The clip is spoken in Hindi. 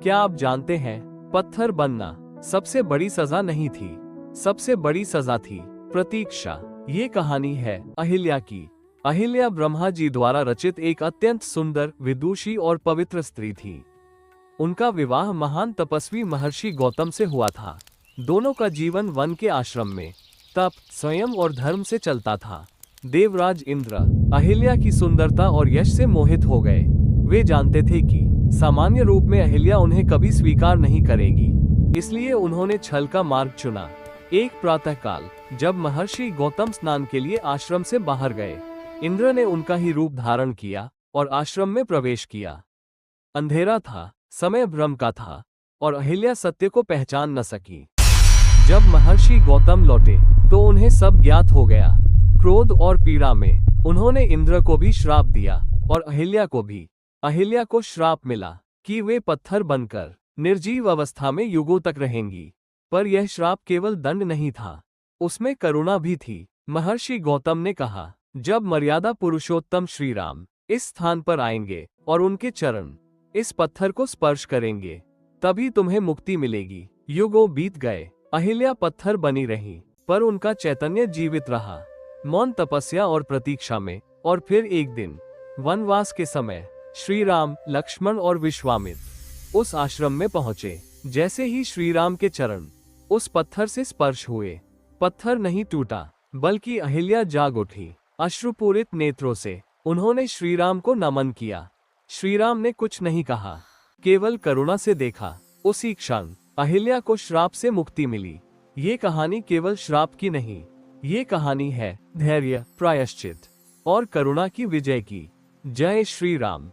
क्या आप जानते हैं, पत्थर बनना सबसे बड़ी सजा नहीं थी, सबसे बड़ी सजा थी प्रतीक्षा। ये कहानी है अहिल्या की। अहिल्या ब्रह्मा जी द्वारा रचित एक अत्यंत सुंदर, विदुषी और पवित्र स्त्री थी। उनका विवाह महान तपस्वी महर्षि गौतम से हुआ था। दोनों का जीवन वन के आश्रम में तप, संयम और धर्म से चलता था। देवराज इंद्र अहिल्या की सुंदरता और यश से मोहित हो गए। वे जानते थे कि सामान्य रूप में अहिल्या उन्हें कभी स्वीकार नहीं करेगी, इसलिए उन्होंने छल का मार्ग चुना। एक प्रातःकाल जब महर्षि गौतम स्नान के लिए आश्रम से बाहर गए, इंद्र ने उनका ही रूप धारण किया और आश्रम में प्रवेश किया। अंधेरा था, समय भ्रम का था और अहिल्या सत्य को पहचान न सकी। जब महर्षि गौतम लौटे तो उन्हें सब ज्ञात हो गया। क्रोध और पीड़ा में उन्होंने इंद्र को भी श्राप दिया और अहिल्या को भी। अहिल्या को श्राप मिला कि वे पत्थर बनकर निर्जीव अवस्था में युगों तक रहेंगी। पर यह श्राप केवल दंड नहीं था, उसमें करुणा भी थी। महर्षि गौतम ने कहा, जब मर्यादा पुरुषोत्तम श्री राम इस स्थान पर आएंगे और उनके चरण इस पत्थर को स्पर्श करेंगे, तभी तुम्हें मुक्ति मिलेगी। युगों बीत गए, अहिल्या पत्थर बनी रही, पर उनका चैतन्य जीवित रहा, मौन तपस्या और प्रतीक्षा में। और फिर एक दिन वनवास के समय श्री राम, लक्ष्मण और विश्वामित्र उस आश्रम में पहुंचे। जैसे ही श्री राम के चरण उस पत्थर से स्पर्श हुए, पत्थर नहीं टूटा, बल्कि अहिल्या जाग उठी। अश्रुपूरित नेत्रों से उन्होंने श्री राम को नमन किया। श्री राम ने कुछ नहीं कहा, केवल करुणा से देखा। उसी क्षण अहिल्या को श्राप से मुक्ति मिली। ये कहानी केवल श्राप की नहीं, ये कहानी है धैर्य, प्रायश्चित और करुणा की विजय की। जय श्री राम।